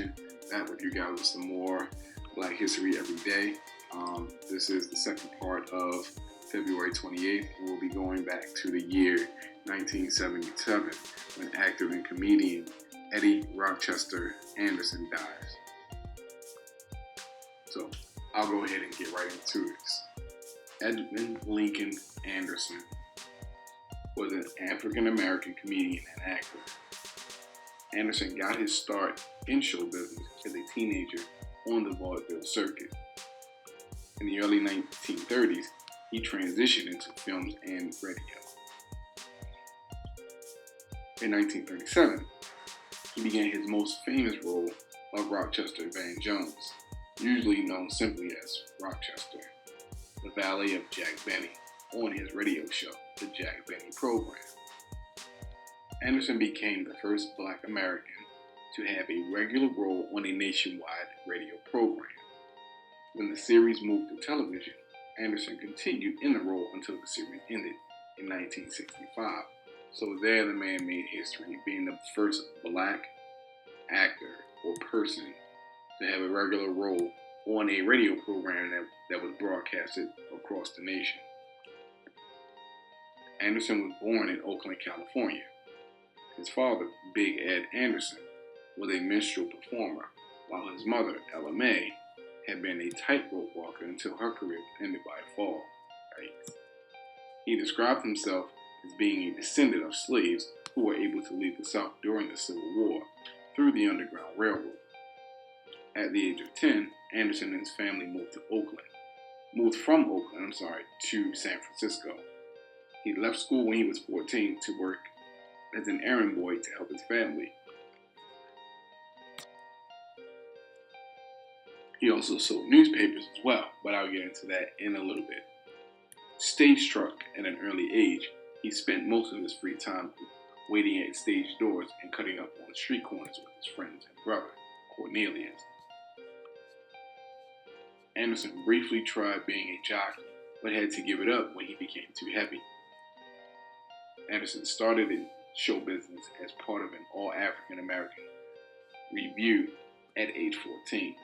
conversation. That with you guys with some more Black History every day. This is the second part of February 28th. We'll be going back to the year 1977 when actor and comedian Eddie Rochester Anderson dies. So I'll go ahead and get right into this. Edmund Lincoln Anderson was an African-American comedian and actor. Anderson got his start in show business as a teenager on the vaudeville circuit. In the early 1930s, he transitioned into films and radio. In 1937, he began his most famous role of Rochester Van Jones, usually known simply as Rochester, the valet of Jack Benny, on his radio show, The Jack Benny Program. Anderson became the first Black American to have a regular role on a nationwide radio program. When the series moved to television, Anderson continued in the role until the series ended in 1965. So there the man made history, being the first Black actor or person to have a regular role on a radio program that was broadcasted across the nation. Anderson was born in Oakland, California. His father, Big Ed Anderson, was a minstrel performer, while his mother, Ella Mae, had been a tightrope walker until her career was ended by a fall. He described himself as being a descendant of slaves who were able to leave the South during the Civil War through the Underground Railroad. At the age of 10, Anderson and his family moved from Oakland to San Francisco. He left school when he was 14 to work as an errand boy to help his family. He also sold newspapers as well, but I'll get into that in a little bit. Stage struck at an early age, he spent most of his free time waiting at stage doors and cutting up on street corners with his friends and brother, Cornelius. Anderson briefly tried being a jockey, but had to give it up when he became too heavy. Anderson started in show business as part of an all-African American review at age 14.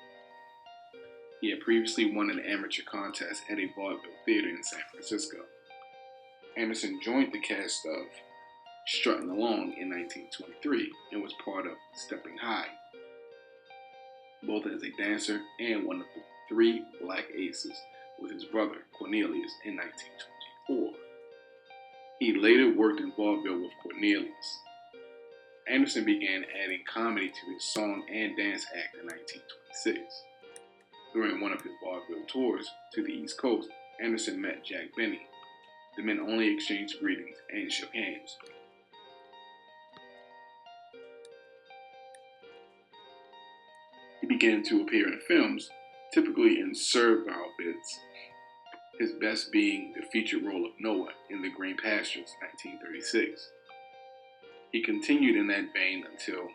He had previously won an amateur contest at a vaudeville theater in San Francisco. Anderson joined the cast of Strutting Along in 1923 and was part of Stepping High, both as a dancer and one of the 3 Black aces with his brother Cornelius in 1924. He later worked in vaudeville with Cornelius. Anderson began adding comedy to his song and dance act in 1926. During one of his vaudeville tours to the East Coast, Anderson met Jack Benny. The men only exchanged greetings and shook hands. He began to appear in films, typically in servile bits, his best being the feature role of Noah in The Green Pastures, 1936. He continued in that vein until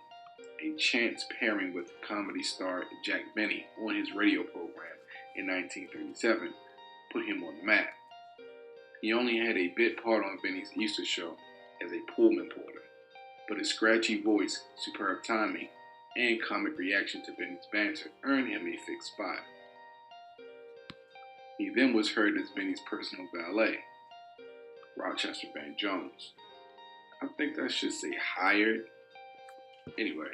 a chance pairing with comedy star Jack Benny on his radio program in 1937 put him on the map. He only had a bit part on Benny's Easter show as a Pullman porter, but his scratchy voice, superb timing, and comic reaction to Benny's banter earned him a fixed spot. He then was heard as Benny's personal valet, Rochester Van Jones. I think that should say hired. Anyway,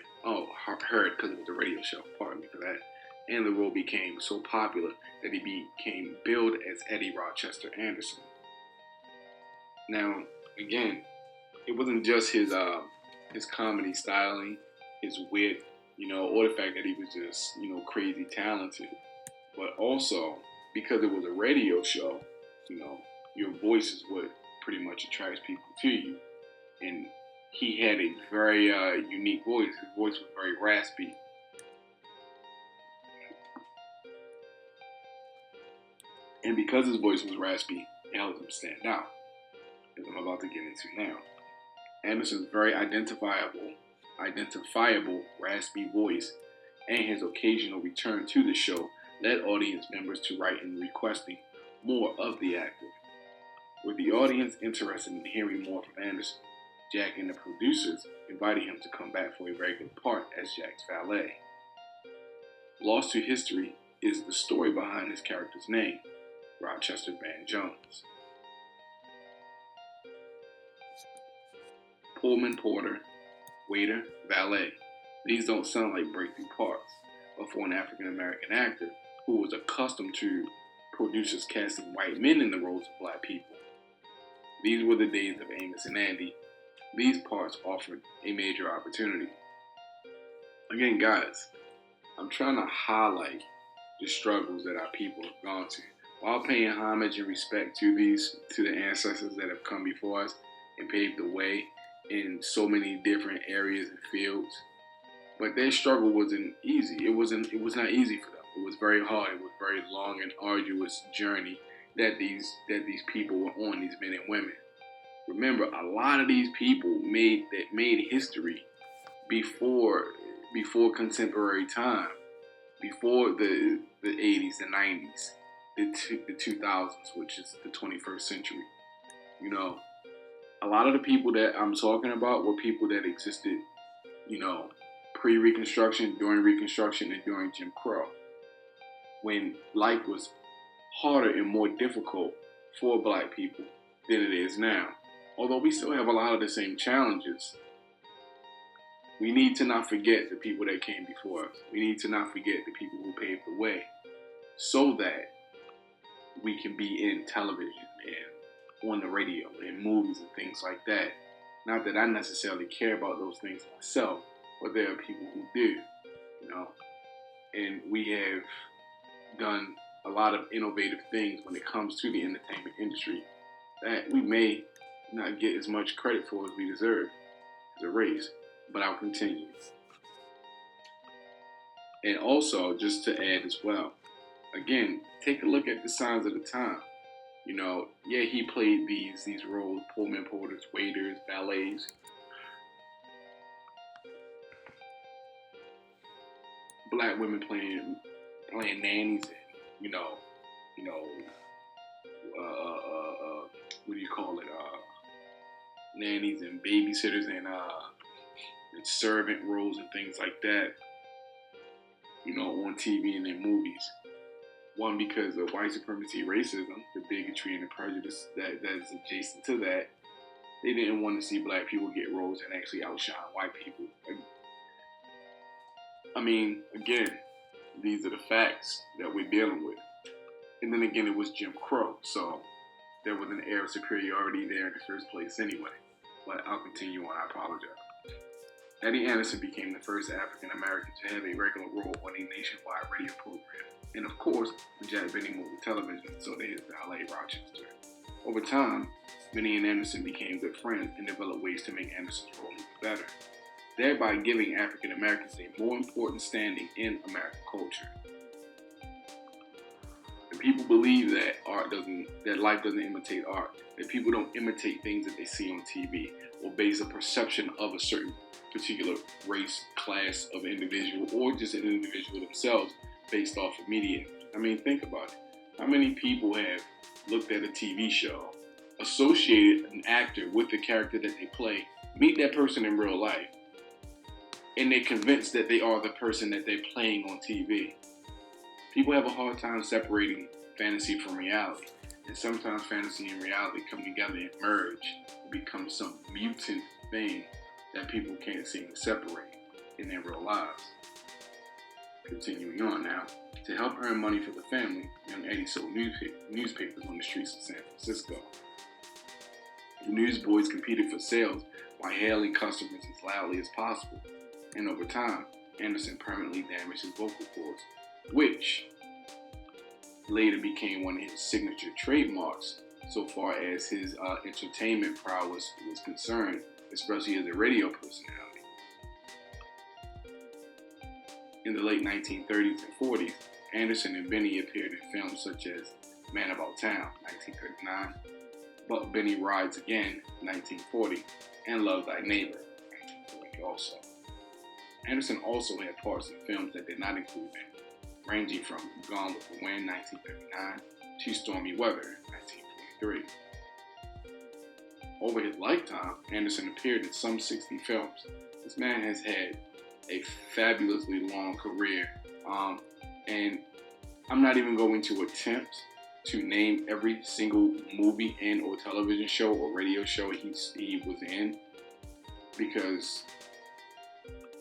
heard because it was a radio show, pardon me for that. And the role became so popular that he became billed as Eddie Rochester Anderson. Now, again, it wasn't just his comedy styling, his wit, or the fact that he was just, crazy talented, but also because it was a radio show, your voice is what pretty much attracts people to you. And he had a very unique voice. His voice was very raspy. And because his voice was raspy, it helped him stand out, as I'm about to get into now. Anderson's very identifiable raspy voice and his occasional return to the show led audience members to write in requesting more of the actor. With the audience interested in hearing more from Anderson, Jack and the producers invited him to come back for a regular part as Jack's valet. lost to history is the story behind his character's name, Rochester Van Jones. Pullman porter, waiter, valet. These don't sound like breakthrough parts, but for an African American actor who was accustomed to producers casting white men in the roles of black people, these were the days of Amos and Andy. These parts offered a major opportunity. Again, guys, I'm trying to highlight the struggles that our people have gone to, while paying homage and respect to the ancestors that have come before us and paved the way in so many different areas and fields. But their struggle wasn't easy. It was not easy for them. It was very hard. It was a very long and arduous journey that these people were on, these men and women. Remember, a lot of these people made history before contemporary time, before the 80s, the 90s, the 2000s, which is the 21st century. You know, a lot of the people that I'm talking about were people that existed, you know, pre-Reconstruction, during Reconstruction, and during Jim Crow, when life was harder and more difficult for black people than it is now. Although we still have a lot of the same challenges, we need to not forget the people that came before us. We need to not forget the people who paved the way so that we can be in television and on the radio and movies and things like that. Not that I necessarily care about those things myself, but there are people who do, you know. And we have done a lot of innovative things when it comes to the entertainment industry that we may not get as much credit for as we deserve as a race. But I'll continue. And also, just to add as well, again, take a look at the signs of the time. You know, yeah, he played these roles: Pullman porters, waiters, valets. Black women playing nannies, and what do you call it? Nannies and babysitters and servant roles and things like that. You know, on TV and in movies. One, because of white supremacy, racism, the bigotry and the prejudice that is adjacent to that. They didn't want to see black people get roles and actually outshine white people. I mean, again, these are the facts that we're dealing with. And then again, it was Jim Crow, so there was an air of superiority there in the first place anyway. But I'll continue on, I apologize. Eddie Anderson became the first African American to have a regular role on a nationwide radio program. And of course, when Jack Benny moved to television, so did his valet Rochester. Over time, Benny and Anderson became good friends and developed ways to make Anderson's role even better, thereby giving African Americans a more important standing in American culture. And people believe that life doesn't imitate art, that people don't imitate things that they see on TV or base a perception of a certain particular race, class of individual, or just an individual themselves based off of media. I mean, think about it. How many people have looked at a TV show, associated an actor with the character that they play, meet that person in real life, and they're convinced that they are the person that they're playing on TV? People have a hard time separating fantasy from reality. And sometimes fantasy and reality come together and merge and become some mutant thing that people can't seem to separate in their real lives. Continuing on now, to help earn money for the family, young Eddie sold newspapers on the streets of San Francisco. The newsboys competed for sales by hailing customers as loudly as possible. And over time, Anderson permanently damaged his vocal cords, which later became one of his signature trademarks so far as his entertainment prowess was concerned, especially as a radio personality. In the late 1930s and 40s, Anderson and Benny appeared in films such as Man About Town, 1939, But Benny Rides Again, 1940, and Love Thy Neighbor, 1940 also. Anderson also had parts in films that did not include Benny, ranging from Gone with the Wind, 1939, to Stormy Weather, 1943. Over his lifetime, Anderson appeared in some 60 films. This man has had a fabulously long career. And I'm not even going to attempt to name every single movie and or television show or radio show he was in, because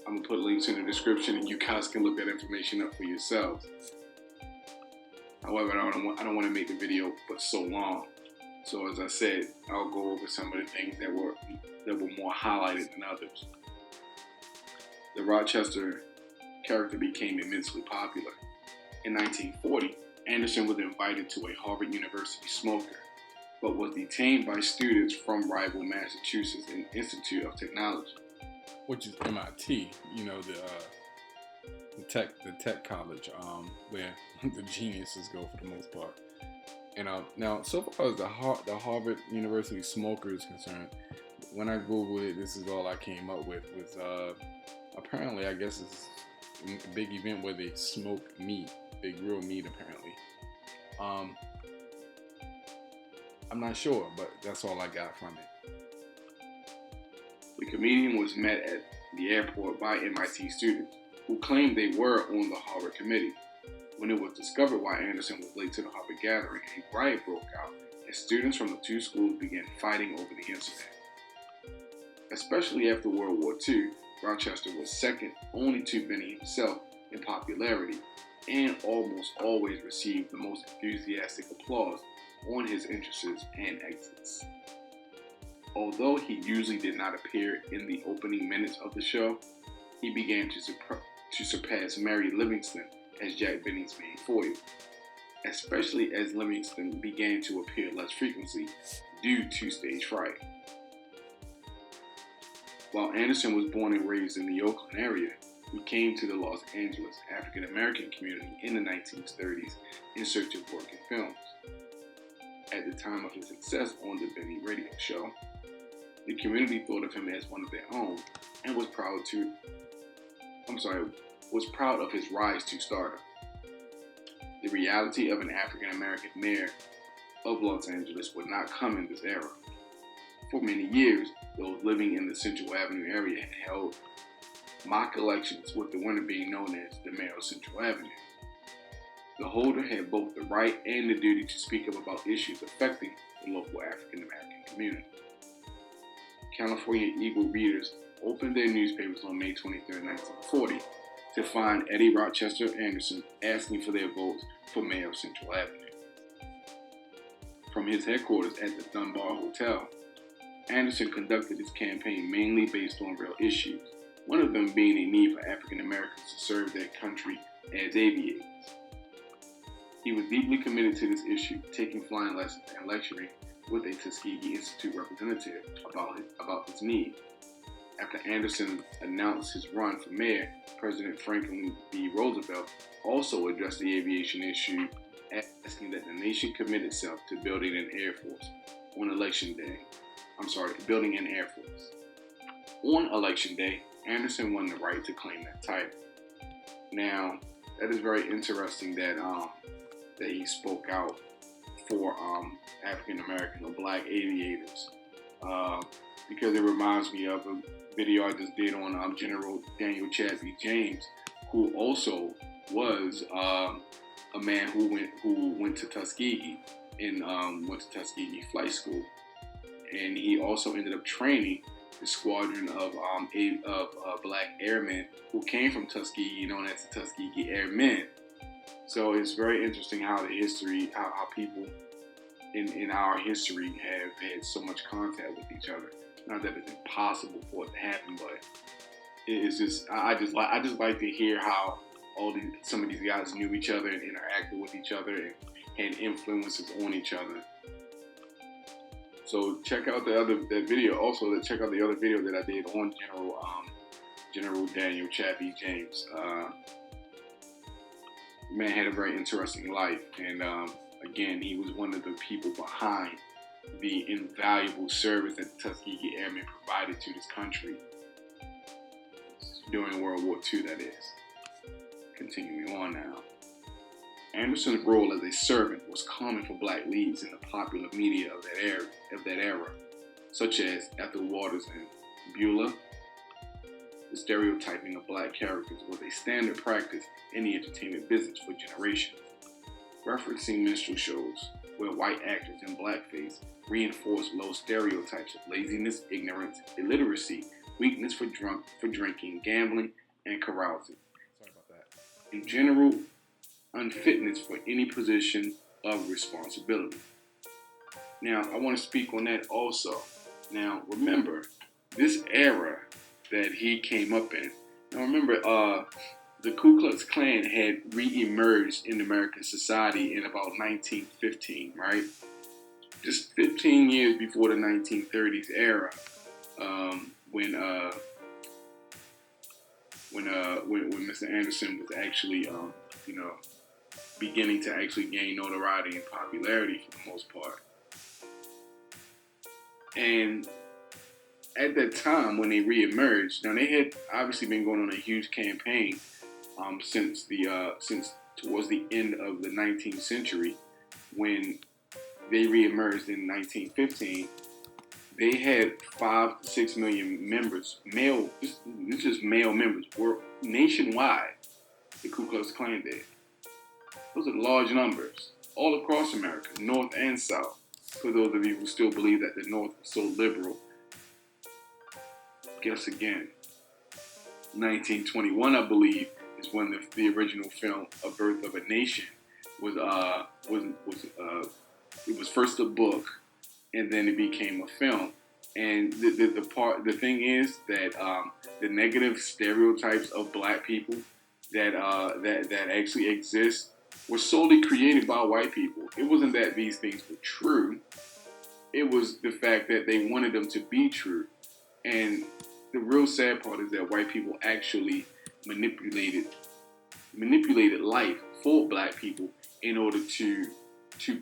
I'm going to put links in the description and you guys can look that information up for yourselves. However, I don't want to make the video but so long. So as I said, I'll go over some of the things that were more highlighted than others. The Rochester character became immensely popular. In 1940, Anderson was invited to a Harvard University smoker, but was detained by students from rival Massachusetts Institute of Technology, which is MIT. You know, the tech college where the geniuses go for the most part. And now, so far as the Harvard University smoker is concerned, when I Googled it, this is all I came up with. Was apparently, I guess it's a big event where they smoke meat, big real meat apparently. I'm not sure, but that's all I got from it. The comedian was met at the airport by MIT students who claimed they were on the Harvard committee. When it was discovered why Anderson was late to the Harvard gathering, a riot broke out as students from the two schools began fighting over the incident. Especially after World War II, Rochester was second only to Benny himself in popularity and almost always received the most enthusiastic applause on his entrances and exits. Although he usually did not appear in the opening minutes of the show, he began to surpass Mary Livingston as Jack Benny's main foil, especially as Livingston began to appear less frequently due to stage fright. While Anderson was born and raised in the Oakland area, he came to the Los Angeles African American community in the 1930s in search of work in films. At the time of his success on the Benny radio show, the community thought of him as one of their own and was proud of his rise to stardom. The reality of an African American mayor of Los Angeles would not come in this era. For many years, those living in the Central Avenue area had held mock elections, with the winner being known as the mayor of Central Avenue. The holder had both the right and the duty to speak up about issues affecting the local African American community. California Eagle readers opened their newspapers on May 23, 1940, to find Eddie Rochester Anderson asking for their votes for mayor of Central Avenue. From his headquarters at the Dunbar Hotel, Anderson conducted his campaign mainly based on real issues, one of them being a need for African Americans to serve their country as aviators. He was deeply committed to this issue, taking flying lessons and lecturing with a Tuskegee Institute representative about this need. After Anderson announced his run for mayor, President Franklin D. Roosevelt also addressed the aviation issue, asking that the nation commit itself to building an Air Force on election day. Building an Air Force. On election day, Anderson won the right to claim that title. Now, that is very interesting that he spoke out for African American or Black aviators, because it reminds me of a video I just did on General Daniel Chadwick James, who also was a man who went to Tuskegee and went to Tuskegee Flight School, and he also ended up training the squadron of Black airmen who came from Tuskegee, known as the Tuskegee Airmen. So it's very interesting how the history, how people in our history have had so much contact with each other. Not that it's impossible for it to happen, but it's just I just like to hear how some of these guys knew each other and interacted with each other and had influences on each other. So check out that video. Also, check out the other video that I did on General Daniel Chadwick James. Man had a very interesting life, and again, he was one of the people behind the invaluable service that the Tuskegee Airmen provided to this country during World War II, that is. Continuing on now. Anderson's role as a servant was common for Black leads in the popular media of that era, such as Ethel Waters and Beulah, the stereotyping of black characters was a standard practice in the entertainment business for generations. Referencing minstrel shows where white actors in blackface reinforced low stereotypes of laziness, ignorance, illiteracy, weakness for drinking, gambling, and carousing. Sorry about that. In general, unfitness for any position of responsibility. Now, I want to speak on that also. Now, remember, this era that he came up in. Now, remember, the Ku Klux Klan had re-emerged in American society in about 1915, right? Just 15 years before the 1930s era, when Mr. Anderson was actually, beginning to actually gain notoriety and popularity for the most part. And at that time, when they re-emerged, now they had obviously been going on a huge campaign since towards the end of the 19th century, when they re-emerged in 1915. They had 5 to 6 million members, male members, were nationwide. The Ku Klux Klan did. Those are large numbers, all across America, North and South. For those of you who still believe that the North was so liberal, guess again. 1921, I believe, is when the original film "A Birth of a Nation" was it was first a book, and then it became a film. And the thing is that the negative stereotypes of black people that actually exist were solely created by white people. It wasn't that these things were true. It was the fact that they wanted them to be true. And the real sad part is that white people actually manipulated life for black people in order to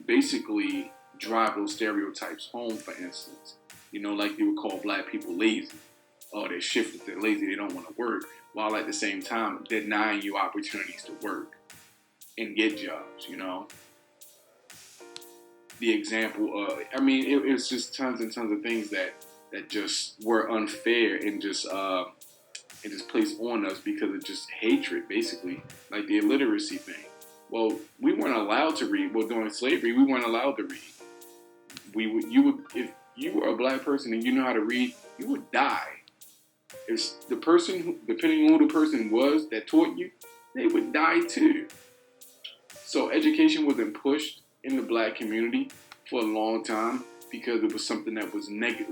basically drive those stereotypes home. For instance, like they would call black people lazy. Oh, they're shifted, they're lazy, they don't want to work, while at the same time denying you opportunities to work and get jobs. The example, it's just tons and tons of things that just were unfair and just placed on us because of just hatred, basically, like the illiteracy thing. Well, we weren't allowed to read. Well, during slavery, we weren't allowed to read. If you were a black person and you know how to read, you would die. If the person, depending on who the person was that taught you, they would die too. So education wasn't pushed in the black community for a long time because it was something that was negative,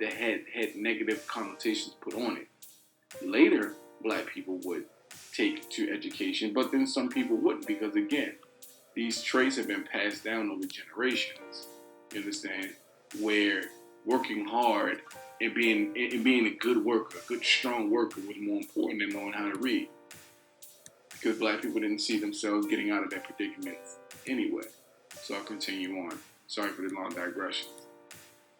that had negative connotations put on it. Later, black people would take to education, but then some people wouldn't, because again, these traits have been passed down over generations. You understand? Where working hard and being a good worker, a good strong worker, was more important than knowing how to read. Because black people didn't see themselves getting out of their predicaments anyway. So I'll continue on. Sorry for the long digressions.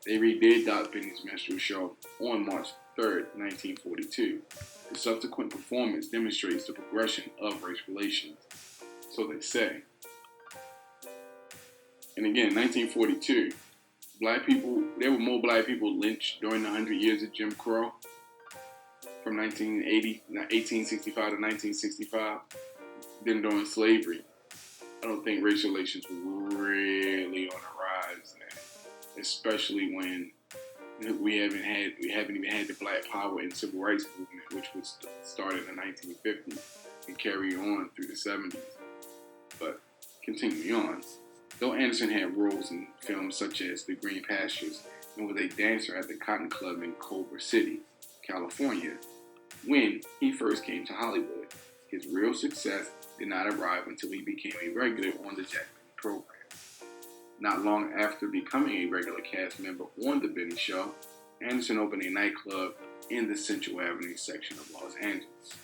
They redid Doc Benny's minstrel show on March 3rd, 1942. The subsequent performance demonstrates the progression of race relations. So they say. And again, 1942, there were more black people lynched during the 100 years of Jim Crow from 1865 to 1965 than during slavery. I don't think racial relations were really on the rise then, especially when we haven't even had the Black Power and Civil Rights movement, which was started in the 1950s and carried on through the 70s. But continuing on, though Anderson had roles in films such as The Green Pastures and was a dancer at the Cotton Club in Culver City, California, when he first came to Hollywood, his real success did not arrive until he became a regular on the Jack Benny program. Not long after becoming a regular cast member on The Benny Show, Anderson opened a nightclub in the Central Avenue section of Los Angeles.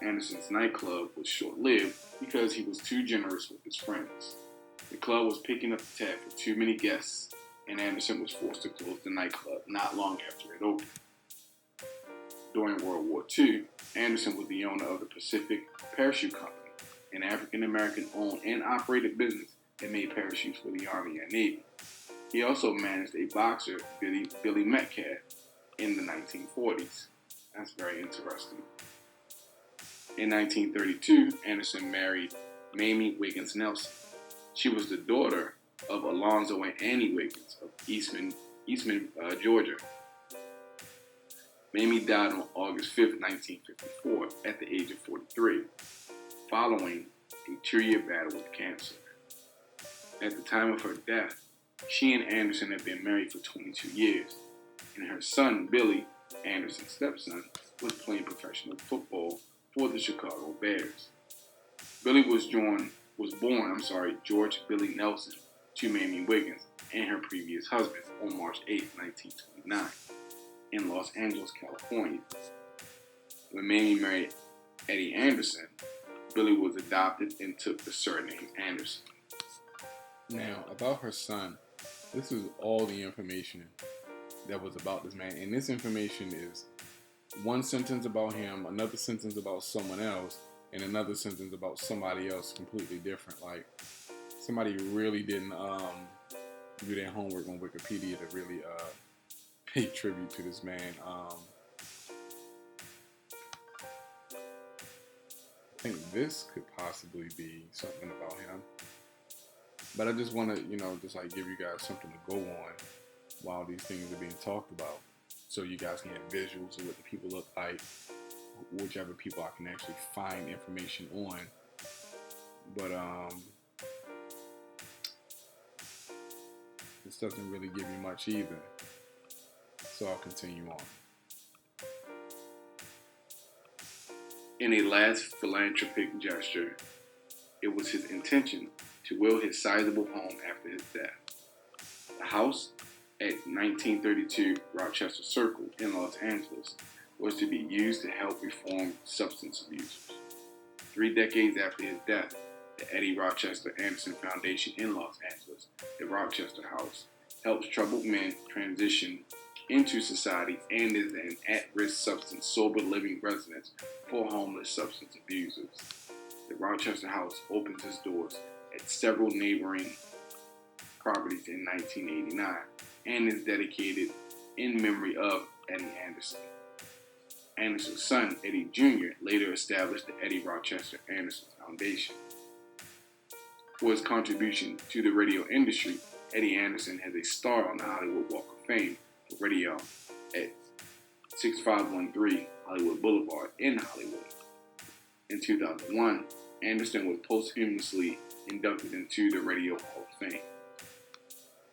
Anderson's nightclub was short-lived because he was too generous with his friends. The club was picking up the tab for too many guests, and Anderson was forced to close the nightclub not long after it opened. During World War II, Anderson was the owner of the Pacific Parachute Company, an African-American owned and operated business that made parachutes for the Army and Navy. He also managed a boxer, Billy Metcalf, in the 1940s. That's very interesting. In 1932, Anderson married Mamie Wiggins Nelson. She was the daughter of Alonzo and Annie Wiggins of Eastman, Georgia. Mamie died on August 5, 1954, at the age of 43, following a 2-year battle with cancer. At the time of her death, she and Anderson had been married for 22 years, and her son, Billy, Anderson's stepson, was playing professional football for the Chicago Bears. Billy was born George Billy Nelson to Mamie Wiggins and her previous husband on March 8, 1929, in Los Angeles, California. When Mamie married Eddie Anderson, Billy was adopted and took the surname Anderson. Now, about her son, this is all the information that was about this man. And this information is one sentence about him, another sentence about someone else, and another sentence about somebody else completely different. Like, somebody really didn't do their homework on Wikipedia to really pay tribute to this man. I think this could possibly be something about him. But I just want to, just like give you guys something to go on while these things are being talked about, so you guys can have visuals of what the people look like, whichever people I can actually find information on. But this doesn't really give you much either, so I'll continue on. In a last philanthropic gesture, it was his intention to will his sizable home after his death. The house at 1932 Rochester Circle in Los Angeles was to be used to help reform substance abusers. 3 decades after his death, the Eddie Rochester Anderson Foundation in Los Angeles, the Rochester House, helps troubled men transition into society and is an at-risk substance sober living residence for homeless substance abusers. The Rochester House opens its doors at several neighboring properties in 1989 and is dedicated in memory of Eddie Anderson. Anderson's son, Eddie Jr., later established the Eddie Rochester Anderson Foundation. For his contribution to the radio industry, Eddie Anderson has a star on the Hollywood Walk of Fame for radio at 6513 Hollywood Boulevard in Hollywood. In 2001, Anderson was posthumously inducted into the Radio Hall of Fame.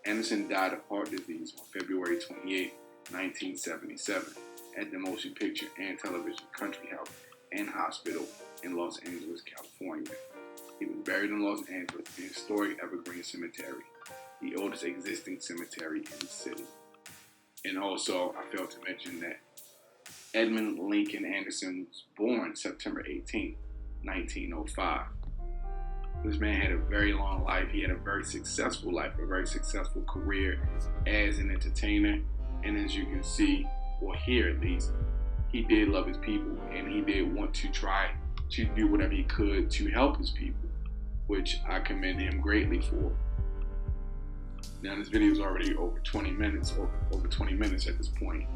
Anderson died of heart disease on February 28, 1977, at the Motion Picture and Television Country House and Hospital in Los Angeles, California. He was buried in Los Angeles in historic Evergreen Cemetery, the oldest existing cemetery in the city. And also, I failed to mention that Edmund Lincoln Anderson was born September 18, 1905. This man had a very long life. He had a very successful life, a very successful career as an entertainer. And as you can see, or hear at least, he did love his people, and he did want to try to do whatever he could to help his people, which I commend him greatly for. Now, this video is already over 20 minutes at this point.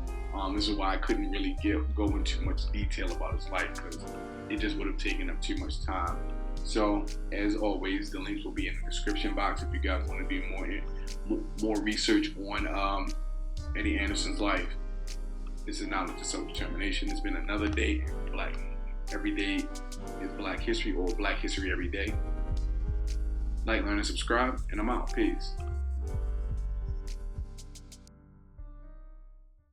This is why I couldn't really go into much detail about his life, because it just would have taken up too much time. So, as always, the links will be in the description box if you guys want to do more research on Eddie Anderson's life. This is Knowledge of Self-Determination. It's been another day. Every day is Black History, or Black History Every Day. Like, learn, and subscribe, and I'm out. Peace.